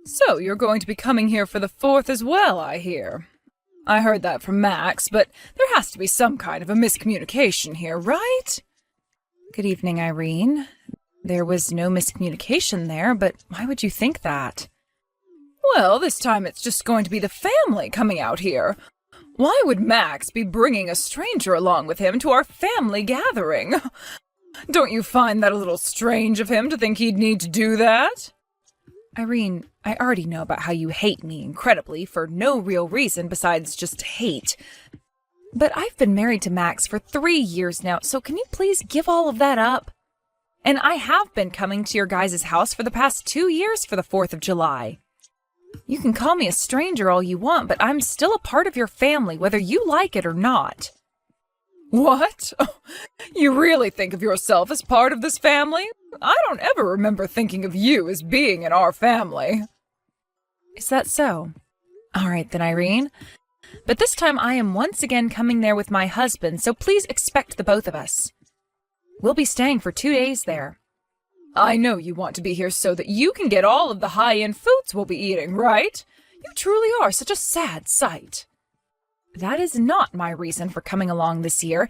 So, you're going to be coming here for the 4th as well, I hear. I heard that from Max, but there has to be some kind of a miscommunication here, right? Good evening, Irene. There was no miscommunication there, but why would you think that? Well, this time it's just going to be the family coming out here. Why would Max be bringing a stranger along with him to our family gathering? Don't you find that a little strange of him to think he'd need to do that? Irene, I already know about how you hate me incredibly for no real reason besides just hate. But I've been married to Max for 3 years now, so can you please give all of that up? And I have been coming to your guys' house for the past 2 years for the 4th of July. You can call me a stranger all you want, but I'm still a part of your family, whether you like it or not. What? You really think of yourself as part of this family? I don't ever remember thinking of you as being in our family. Is that so? All right then, Irene. But this time I am once again coming there with my husband, so please expect the both of us. We'll be staying for 2 days there. I know you want to be here so that you can get all of the high-end foods we'll be eating, right? You truly are such a sad sight. That is not my reason for coming along this year.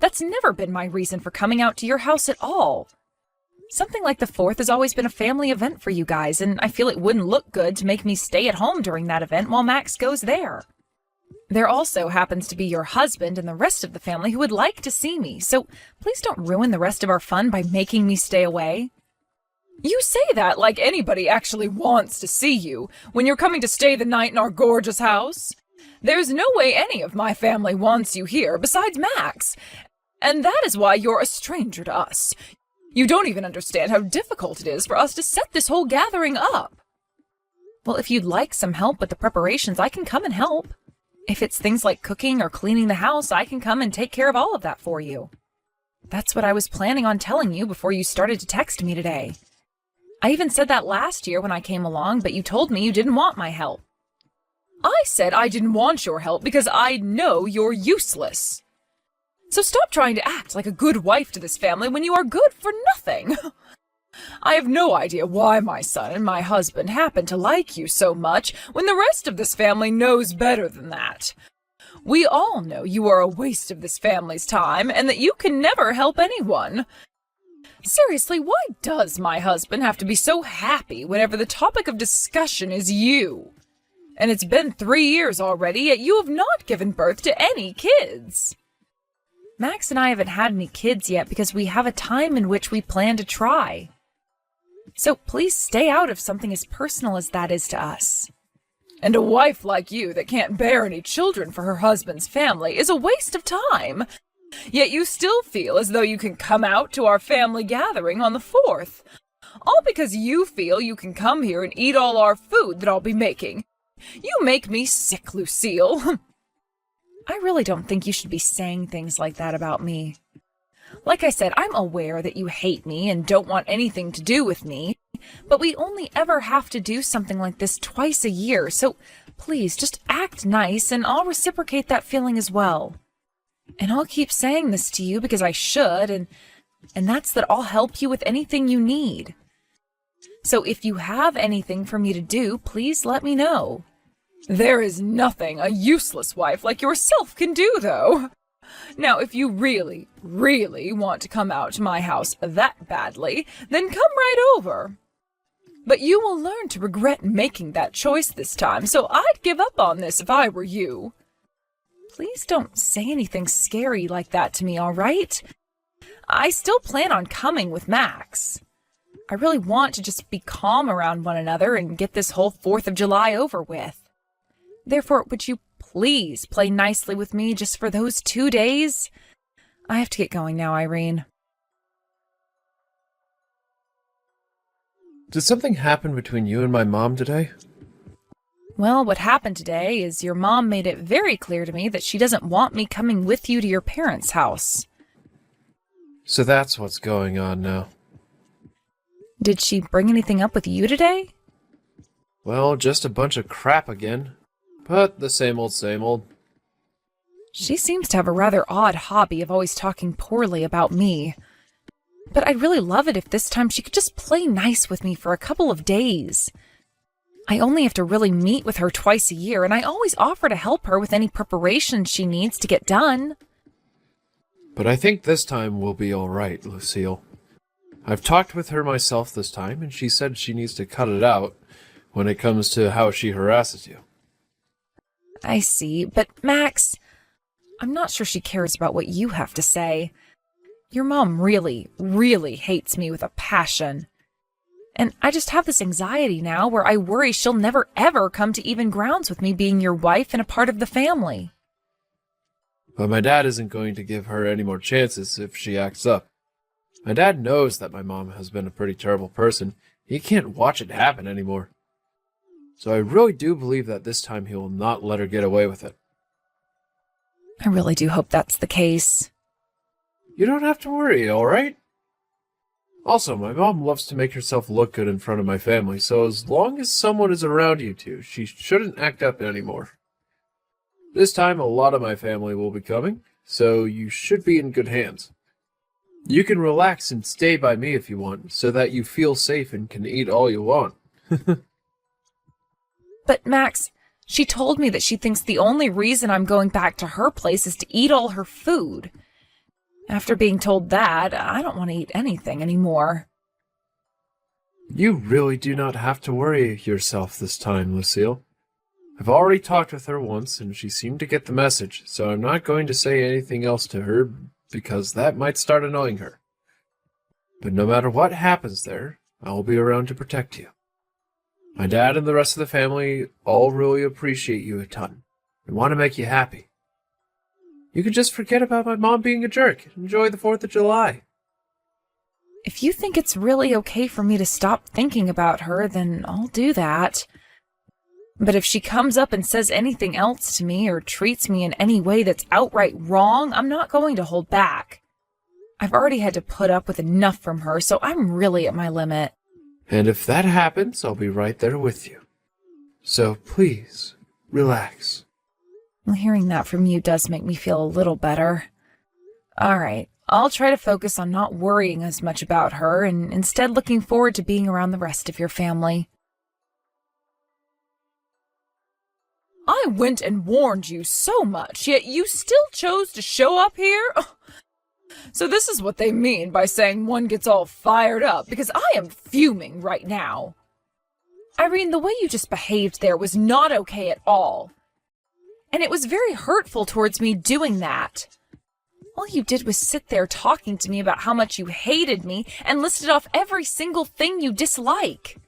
That's never been my reason for coming out to your house at all. Something like the 4th has always been a family event for you guys, and I feel it wouldn't look good to make me stay at home during that event while Max goes there. There also happens to be your husband and the rest of the family who would like to see me, so please don't ruin the rest of our fun by making me stay away. You say that like anybody actually wants to see you when you're coming to stay the night in our gorgeous house. There's no way any of my family wants you here besides Max, and that is why you're a stranger to us. You don't even understand how difficult it is for us to set this whole gathering up. Well, if you'd like some help with the preparations, I can come and help. If it's things like cooking or cleaning the house, I can come and take care of all of that for you. That's what I was planning on telling you before you started to text me today. I even said that last year when I came along, but you told me you didn't want my help. I said I didn't want your help because I know you're useless. So stop trying to act like a good wife to this family when you are good for nothing. I have no idea why my son and my husband happen to like you so much when the rest of this family knows better than that. We all know you are a waste of this family's time and that you can never help anyone. Seriously, why does my husband have to be so happy whenever the topic of discussion is you? And it's been 3 years already, yet you have not given birth to any kids. Max and I haven't had any kids yet because we have a time in which we plan to try. So please stay out of something as personal as that is to us. And a wife like you that can't bear any children for her husband's family is a waste of time. Yet you still feel as though you can come out to our family gathering on the 4th. All because you feel you can come here and eat all our food that I'll be making. You make me sick, Lucille. I really don't think you should be saying things like that about me. Like I said, I'm aware that you hate me and don't want anything to do with me, but we only ever have to do something like this twice a year, so please just act nice and I'll reciprocate that feeling as well. And I'll keep saying this to you because I should, and that's that I'll help you with anything you need. So if you have anything for me to do, please let me know. There is nothing a useless wife like yourself can do, though. Now, if you really, really want to come out to my house that badly, then come right over. But you will learn to regret making that choice this time, so I'd give up on this if I were you. Please don't say anything scary like that to me, all right? I still plan on coming with Max. I really want to just be calm around one another and get this whole 4th of July over with. Therefore, would you please play nicely with me just for those 2 days? I have to get going now, Irene. Did something happen between you and my mom today? Well, what happened today is your mom made it very clear to me that she doesn't want me coming with you to your parents' house. So that's what's going on now. Did she bring anything up with you today? Well, just a bunch of crap again. But the same old, same old. She seems to have a rather odd hobby of always talking poorly about me. But I'd really love it if this time she could just play nice with me for a couple of days. I only have to really meet with her twice a year, and I always offer to help her with any preparations she needs to get done. But I think this time we'll be all right, Lucille. I've talked with her myself this time, and she said she needs to cut it out when it comes to how she harasses you. I see, but Max, I'm not sure she cares about what you have to say. Your mom really, really hates me with a passion. And I just have this anxiety now where I worry she'll never ever come to even grounds with me being your wife and a part of the family. But my dad isn't going to give her any more chances if she acts up. My dad knows that my mom has been a pretty terrible person. He can't watch it happen anymore. So I really do believe that this time he will not let her get away with it. I really do hope that's the case. You don't have to worry, all right? Also, my mom loves to make herself look good in front of my family, so as long as someone is around you two, she shouldn't act up anymore. This time, a lot of my family will be coming, so you should be in good hands. You can relax and stay by me if you want, so that you feel safe and can eat all you want. But Max, she told me that she thinks the only reason I'm going back to her place is to eat all her food. After being told that, I don't want to eat anything anymore. You really do not have to worry yourself this time, Lucille. I've already talked with her once, and she seemed to get the message, so I'm not going to say anything else to her, because that might start annoying her. But no matter what happens there, I'll be around to protect you. My dad and the rest of the family all really appreciate you a ton, and want to make you happy. You can just forget about my mom being a jerk and enjoy the 4th of July. If you think it's really okay for me to stop thinking about her, then I'll do that. But if she comes up and says anything else to me or treats me in any way that's outright wrong, I'm not going to hold back. I've already had to put up with enough from her, so I'm really at my limit. And if that happens, I'll be right there with you. So please, relax. Well, hearing that from you does make me feel a little better. All right, I'll try to focus on not worrying as much about her and instead looking forward to being around the rest of your family. I went and warned you so much, yet you still chose to show up here? So this is what they mean by saying one gets all fired up, because I am fuming right now. Irene, the way you just behaved there was not okay at all. And it was very hurtful towards me doing that. All you did was sit there talking to me about how much you hated me and listed off every single thing you dislike.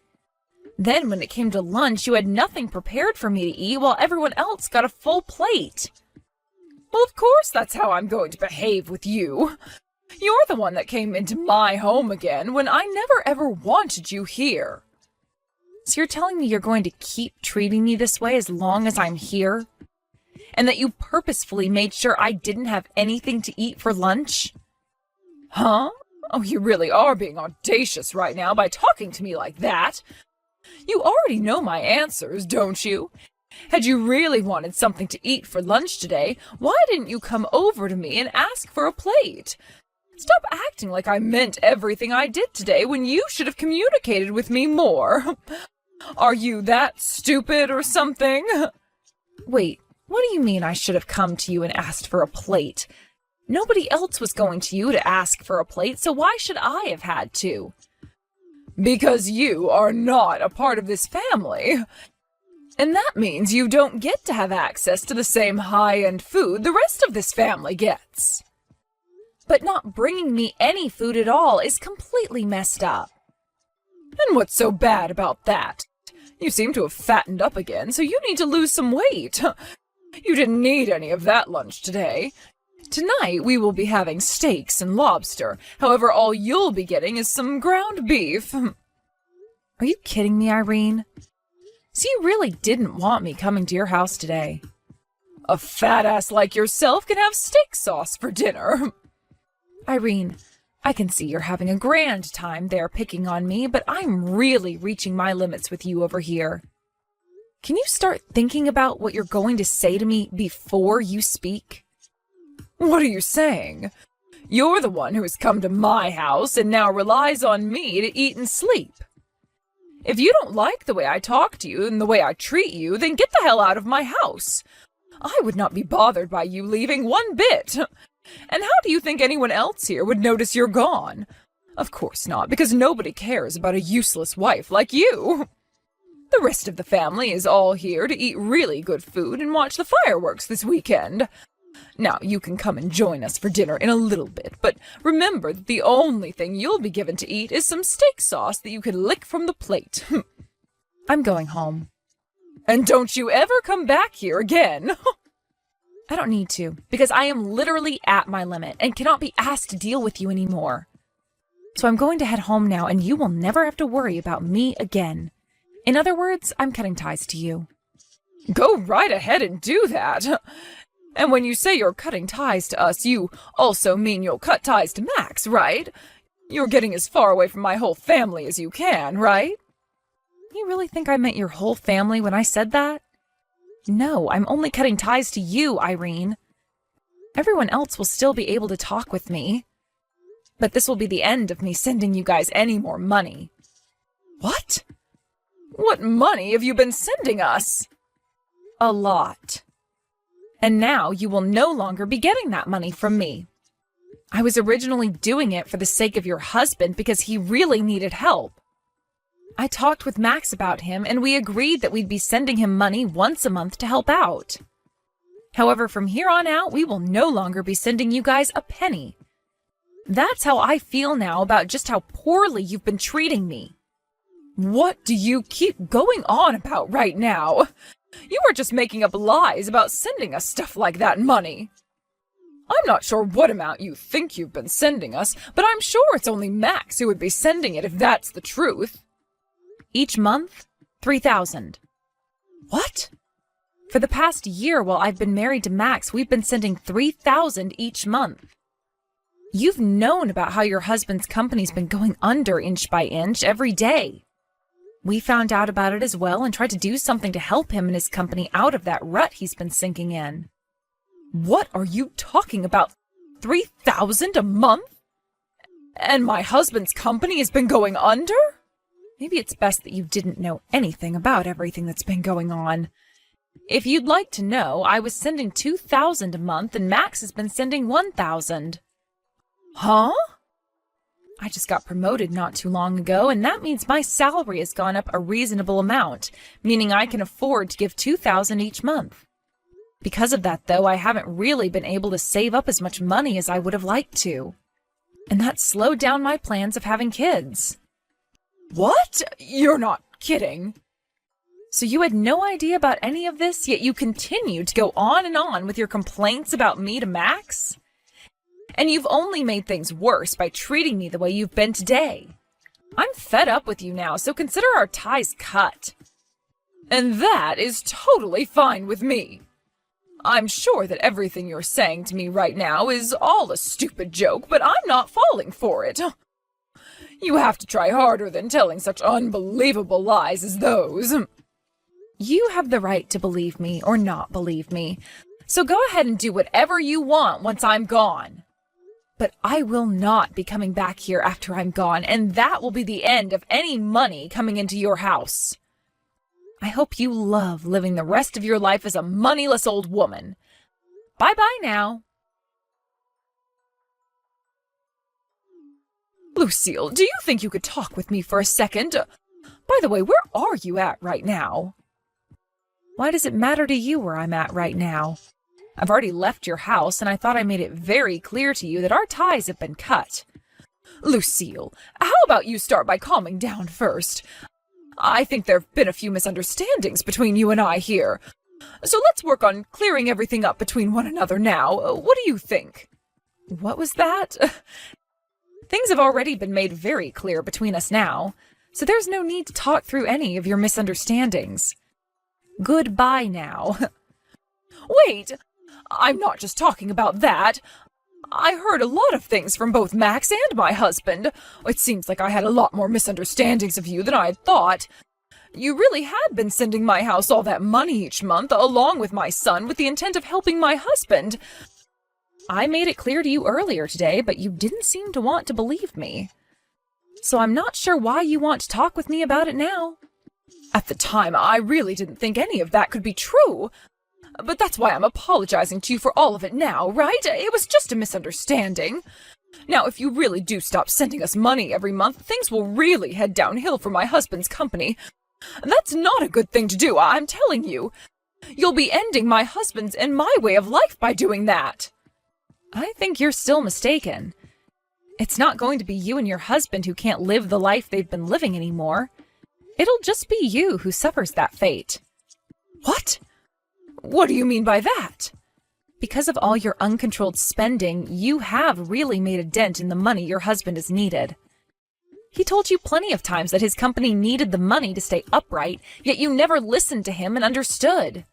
Then when it came to lunch, you had nothing prepared for me to eat while everyone else got a full plate. Well, of course that's how I'm going to behave with you. You're the one that came into my home again when I never ever wanted you here. So you're telling me you're going to keep treating me this way as long as I'm here? And that you purposefully made sure I didn't have anything to eat for lunch? Huh? Oh, you really are being audacious right now by talking to me like that. You already know my answers, don't you? Had you really wanted something to eat for lunch today, why didn't you come over to me and ask for a plate? Stop acting like I meant everything I did today when you should have communicated with me more. Are you that stupid or something? Wait, what do you mean I should have come to you and asked for a plate? Nobody else was going to you to ask for a plate, so why should I have had to? Because you are not a part of this family. And that means you don't get to have access to the same high-end food the rest of this family gets. But not bringing me any food at all is completely messed up. And what's so bad about that? You seem to have fattened up again, so you need to lose some weight. You didn't need any of that lunch today. Tonight we will be having steaks and lobster. However, all you'll be getting is some ground beef. Are you kidding me, Irene? So you really didn't want me coming to your house today? A fat ass like yourself can have steak sauce for dinner. Irene, I can see you're having a grand time there picking on me, but I'm really reaching my limits with you over here. Can you start thinking about what you're going to say to me before you speak? What are you saying? You're the one who has come to my house and now relies on me to eat and sleep. If you don't like the way I talk to you and the way I treat you, then get the hell out of my house. I would not be bothered by you leaving one bit. And how do you think anyone else here would notice you're gone? Of course not, because nobody cares about a useless wife like you. The rest of the family is all here to eat really good food and watch the fireworks this weekend. Now, you can come and join us for dinner in a little bit, but remember that the only thing you'll be given to eat is some steak sauce that you can lick from the plate. I'm going home. And don't you ever come back here again. I don't need to, because I am literally at my limit and cannot be asked to deal with you anymore. So I'm going to head home now, and you will never have to worry about me again. In other words, I'm cutting ties to you. Go right ahead and do that. And when you say you're cutting ties to us, you also mean you'll cut ties to Max, right? You're getting as far away from my whole family as you can, right? You really think I meant your whole family when I said that? No, I'm only cutting ties to you, Irene. Everyone else will still be able to talk with me. But this will be the end of me sending you guys any more money. What? What money have you been sending us? A lot. And now you will no longer be getting that money from me. I was originally doing it for the sake of your husband because he really needed help. I talked with Max about him, and we agreed that we'd be sending him money once a month to help out. However, from here on out, we will no longer be sending you guys a penny. That's how I feel now about just how poorly you've been treating me. What do you keep going on about right now? You are just making up lies about sending us stuff like that money. I'm not sure what amount you think you've been sending us, but I'm sure it's only Max who would be sending it if that's the truth. Each month, $3,000. What? For the past year while I've been married to Max, we've been sending $3,000 each month. You've known about how your husband's company's been going under inch by inch every day. We found out about it as well and tried to do something to help him and his company out of that rut he's been sinking in. What are you talking about? $3,000 a month? And my husband's company has been going under? Maybe it's best that you didn't know anything about everything that's been going on. If you'd like to know, I was sending $2,000 a month and Max has been sending $1,000. Huh? I just got promoted not too long ago, and that means my salary has gone up a reasonable amount, meaning I can afford to give $2,000 each month. Because of that, though, I haven't really been able to save up as much money as I would have liked to. And that slowed down my plans of having kids. What? You're not kidding. So you had no idea about any of this, yet you continued to go on and on with your complaints about me to Max? And you've only made things worse by treating me the way you've been today. I'm fed up with you now, so consider our ties cut. And that is totally fine with me. I'm sure that everything you're saying to me right now is all a stupid joke, but I'm not falling for it. You have to try harder than telling such unbelievable lies as those. You have the right to believe me or not believe me, so go ahead and do whatever you want once I'm gone. But I will not be coming back here after I'm gone, and that will be the end of any money coming into your house. I hope you love living the rest of your life as a moneyless old woman. Bye-bye now. Lucille, do you think you could talk with me for a second? By the way, where are you at right now? Why does it matter to you where I'm at right now? I've already left your house, and I thought I made it very clear to you that our ties have been cut. Lucille, how about you start by calming down first? I think there have been a few misunderstandings between you and I here. So let's work on clearing everything up between one another now. What do you think? What was that? Things have already been made very clear between us now, so there's no need to talk through any of your misunderstandings. Goodbye now. Wait! I'm not just talking about that. I heard a lot of things from both Max and my husband. It seems like I had a lot more misunderstandings of you than I had thought. You really had been sending my house all that money each month, along with my son, with the intent of helping my husband. I made it clear to you earlier today, but you didn't seem to want to believe me. So I'm not sure why you want to talk with me about it now. At the time, I really didn't think any of that could be true. But that's why I'm apologizing to you for all of it now, right? It was just a misunderstanding. Now, if you really do stop sending us money every month, things will really head downhill for my husband's company. That's not a good thing to do, I'm telling you. You'll be ending my husband's and my way of life by doing that. I think you're still mistaken. It's not going to be you and your husband who can't live the life they've been living anymore. It'll just be you who suffers that fate. What? What do you mean by that? Because of all your uncontrolled spending, you have really made a dent in the money your husband has needed. He told you plenty of times that his company needed the money to stay upright, yet you never listened to him and understood.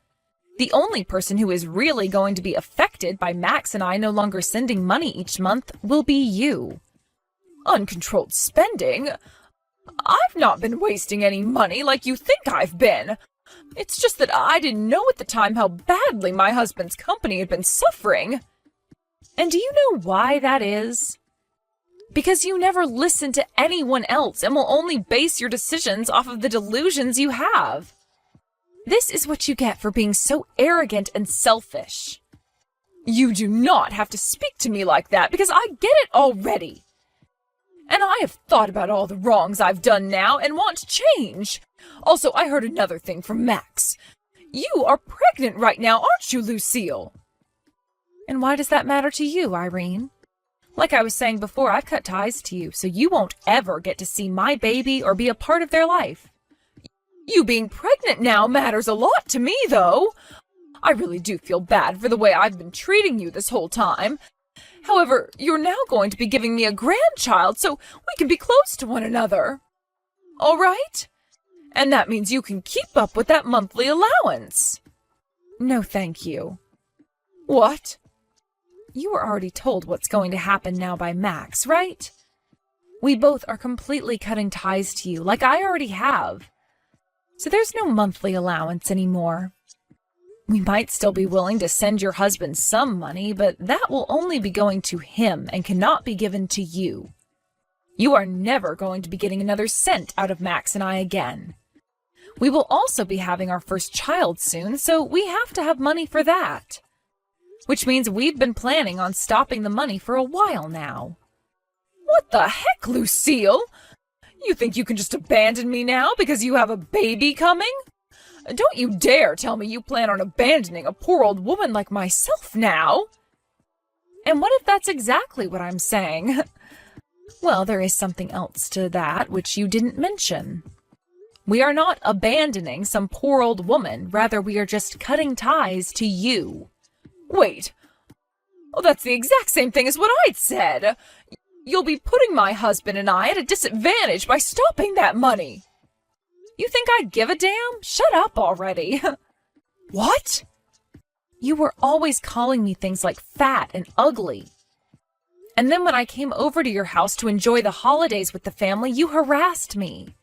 The only person who is really going to be affected by Max and I no longer sending money each month will be you. Uncontrolled spending? I've not been wasting any money like you think I've been. It's just that I didn't know at the time how badly my husband's company had been suffering. And do you know why that is? Because you never listen to anyone else and will only base your decisions off of the delusions you have. This is what you get for being so arrogant and selfish. You do not have to speak to me like that, because I get it already. And I have thought about all the wrongs I've done now and want to change. Also, I heard another thing from Max. You are pregnant right now, aren't you, Lucille? And why does that matter to you, Irene? Like I was saying before, I've cut ties to you, so you won't ever get to see my baby or be a part of their life. You being pregnant now matters a lot to me, though. I really do feel bad for the way I've been treating you this whole time. However, you're now going to be giving me a grandchild, so we can be close to one another. All right? And that means you can keep up with that monthly allowance. No, thank you. What? You were already told what's going to happen now by Max, right? We both are completely cutting ties to you, like I already have. So there's no monthly allowance anymore. We might still be willing to send your husband some money, but that will only be going to him and cannot be given to you. You are never going to be getting another cent out of Max and I again. We will also be having our first child soon, so we have to have money for that. Which means we've been planning on stopping the money for a while now. What the heck, Lucille? You think you can just abandon me now because you have a baby coming? Don't you dare tell me you plan on abandoning a poor old woman like myself now. And what if that's exactly what I'm saying? Well, there is something else to that which you didn't mention. We are not abandoning some poor old woman, rather we are just cutting ties to you. Wait. Oh, that's the exact same thing as what I'd said. You'll be putting my husband and I at a disadvantage by stopping that money. You think I'd give a damn? Shut up already. What? You were always calling me things like fat and ugly. And then when I came over to your house to enjoy the holidays with the family, you harassed me.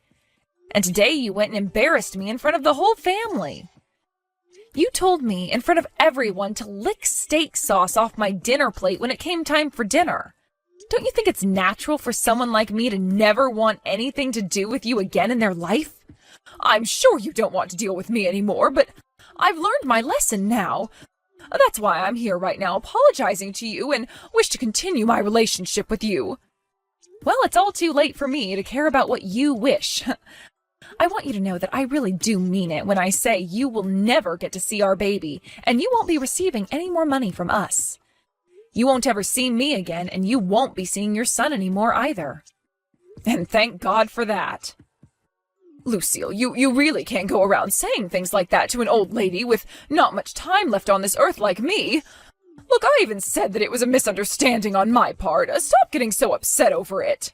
And today you went and embarrassed me in front of the whole family. You told me in front of everyone to lick steak sauce off my dinner plate when it came time for dinner. Don't you think it's natural for someone like me to never want anything to do with you again in their life? I'm sure you don't want to deal with me anymore, but I've learned my lesson now. That's why I'm here right now apologizing to you and wish to continue my relationship with you. Well, it's all too late for me to care about what you wish. I want you to know that I really do mean it when I say you will never get to see our baby, and you won't be receiving any more money from us. You won't ever see me again, and you won't be seeing your son anymore either. And thank God for that. Lucille, you really can't go around saying things like that to an old lady with not much time left on this earth like me. Look, I even said that it was a misunderstanding on my part. Stop getting so upset over it.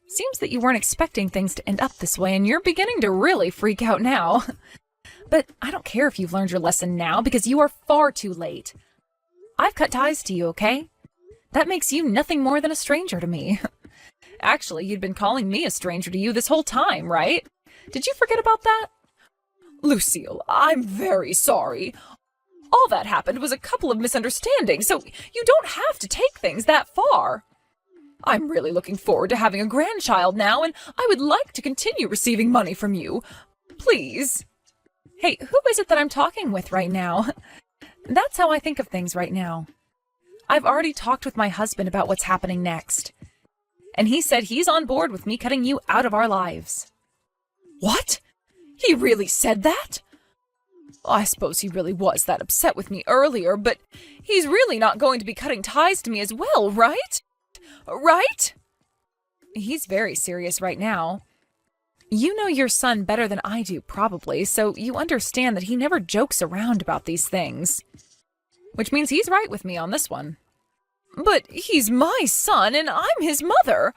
Seems that you weren't expecting things to end up this way, and you're beginning to really freak out now. But I don't care if you've learned your lesson now, because you are far too late. I've cut ties to you, okay? That makes you nothing more than a stranger to me. Actually, you'd been calling me a stranger to you this whole time, right? Did you forget about that? Lucille, I'm very sorry. All that happened was a couple of misunderstandings, so you don't have to take things that far. I'm really looking forward to having a grandchild now, and I would like to continue receiving money from you. Please. Hey, who is it that I'm talking with right now? That's how I think of things right now. I've already talked with my husband about what's happening next, and he said he's on board with me cutting you out of our lives. What? He really said that? I suppose he really was that upset with me earlier, but he's really not going to be cutting ties to me as well, right? Right? He's very serious right now. You know your son better than I do, probably, so you understand that he never jokes around about these things. Which means he's right with me on this one. But he's my son, and I'm his mother.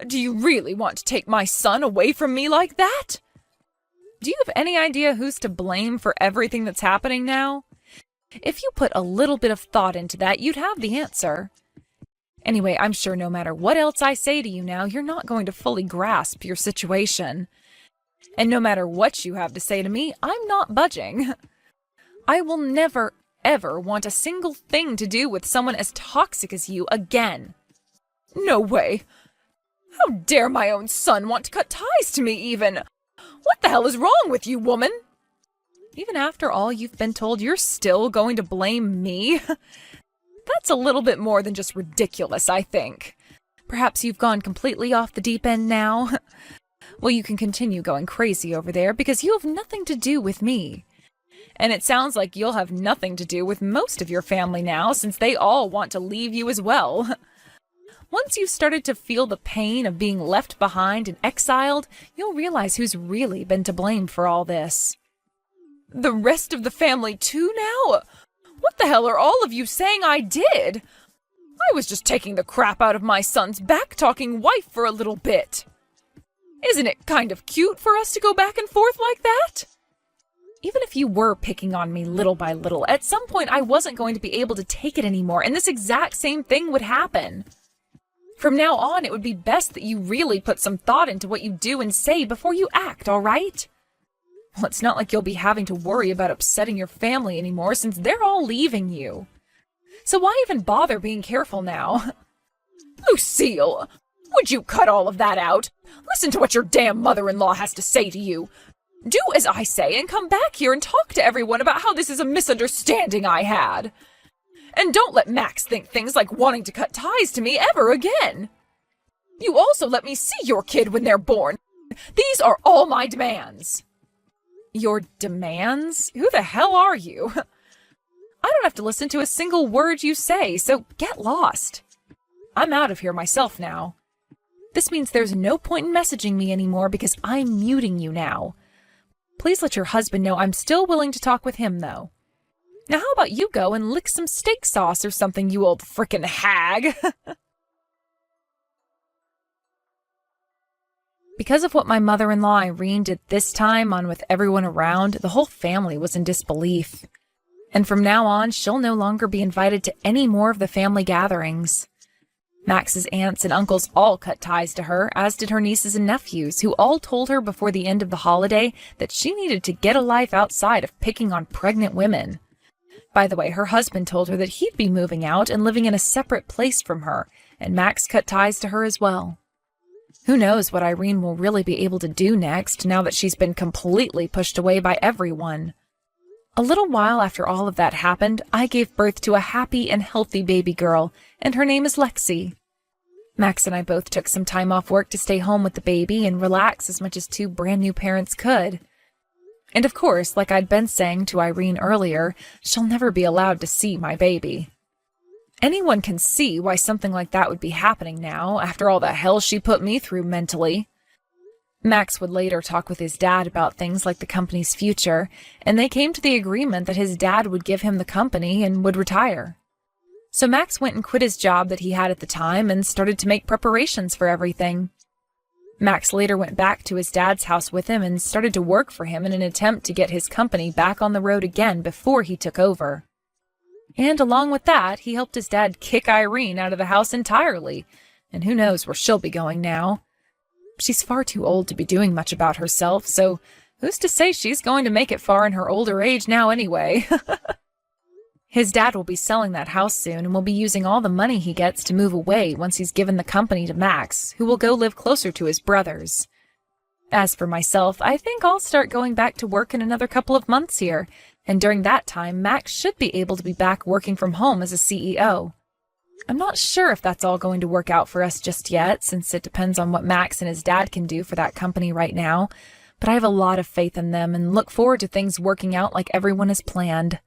Do you really want to take my son away from me like that? Do you have any idea who's to blame for everything that's happening now? If you put a little bit of thought into that, you'd have the answer. Anyway, I'm sure no matter what else I say to you now, you're not going to fully grasp your situation. And no matter what you have to say to me, I'm not budging. I will never, ever want a single thing to do with someone as toxic as you again. No way. How dare my own son want to cut ties to me even? What the hell is wrong with you, woman? Even after all you've been told, you're still going to blame me? That's a little bit more than just ridiculous, I think. Perhaps you've gone completely off the deep end now? Well, you can continue going crazy over there because you have nothing to do with me. And it sounds like you'll have nothing to do with most of your family now, since they all want to leave you as well. Once you've started to feel the pain of being left behind and exiled, you'll realize who's really been to blame for all this. The rest of the family too now? What the hell are all of you saying I did? I was just taking the crap out of my son's back-talking wife for a little bit. Isn't it kind of cute for us to go back and forth like that? Even if you were picking on me little by little, at some point I wasn't going to be able to take it anymore, and this exact same thing would happen. From now on, it would be best that you really put some thought into what you do and say before you act, all right? Well, it's not like you'll be having to worry about upsetting your family anymore since they're all leaving you. So why even bother being careful now? Lucille, would you cut all of that out? Listen to what your damn mother-in-law has to say to you. Do as I say and come back here and talk to everyone about how this is a misunderstanding I had. And don't let Max think things like wanting to cut ties to me ever again. You also let me see your kid when they're born. These are all my demands. Your demands? Who the hell are you? I don't have to listen to a single word you say, so get lost. I'm out of here myself now. This means there's no point in messaging me anymore because I'm muting you now. Please let your husband know I'm still willing to talk with him, though. Now how about you go and lick some steak sauce or something, you old frickin' hag? Because of what my mother-in-law Irene did this time on with everyone around, the whole family was in disbelief. And from now on, she'll no longer be invited to any more of the family gatherings. Max's aunts and uncles all cut ties to her, as did her nieces and nephews, who all told her before the end of the holiday that she needed to get a life outside of picking on pregnant women. By the way, her husband told her that he'd be moving out and living in a separate place from her, and Max cut ties to her as well. Who knows what Irene will really be able to do next, now that she's been completely pushed away by everyone. A little while after all of that happened, I gave birth to a happy and healthy baby girl, and her name is Lexi. Max and I both took some time off work to stay home with the baby and relax as much as two brand new parents could. And of course, like I'd been saying to Irene earlier, she'll never be allowed to see my baby. Anyone can see why something like that would be happening now, after all the hell she put me through mentally. Max would later talk with his dad about things like the company's future, and they came to the agreement that his dad would give him the company and would retire. So Max went and quit his job that he had at the time and started to make preparations for everything. Max later went back to his dad's house with him and started to work for him in an attempt to get his company back on the road again before he took over. And along with that, he helped his dad kick Irene out of the house entirely, and who knows where she'll be going now. She's far too old to be doing much about herself, so who's to say she's going to make it far in her older age now anyway? His dad will be selling that house soon and will be using all the money he gets to move away once he's given the company to Max, who will go live closer to his brothers. As for myself, I think I'll start going back to work in another couple of months here, and during that time, Max should be able to be back working from home as a CEO. I'm not sure if that's all going to work out for us just yet, since it depends on what Max and his dad can do for that company right now, but I have a lot of faith in them and look forward to things working out like everyone has planned.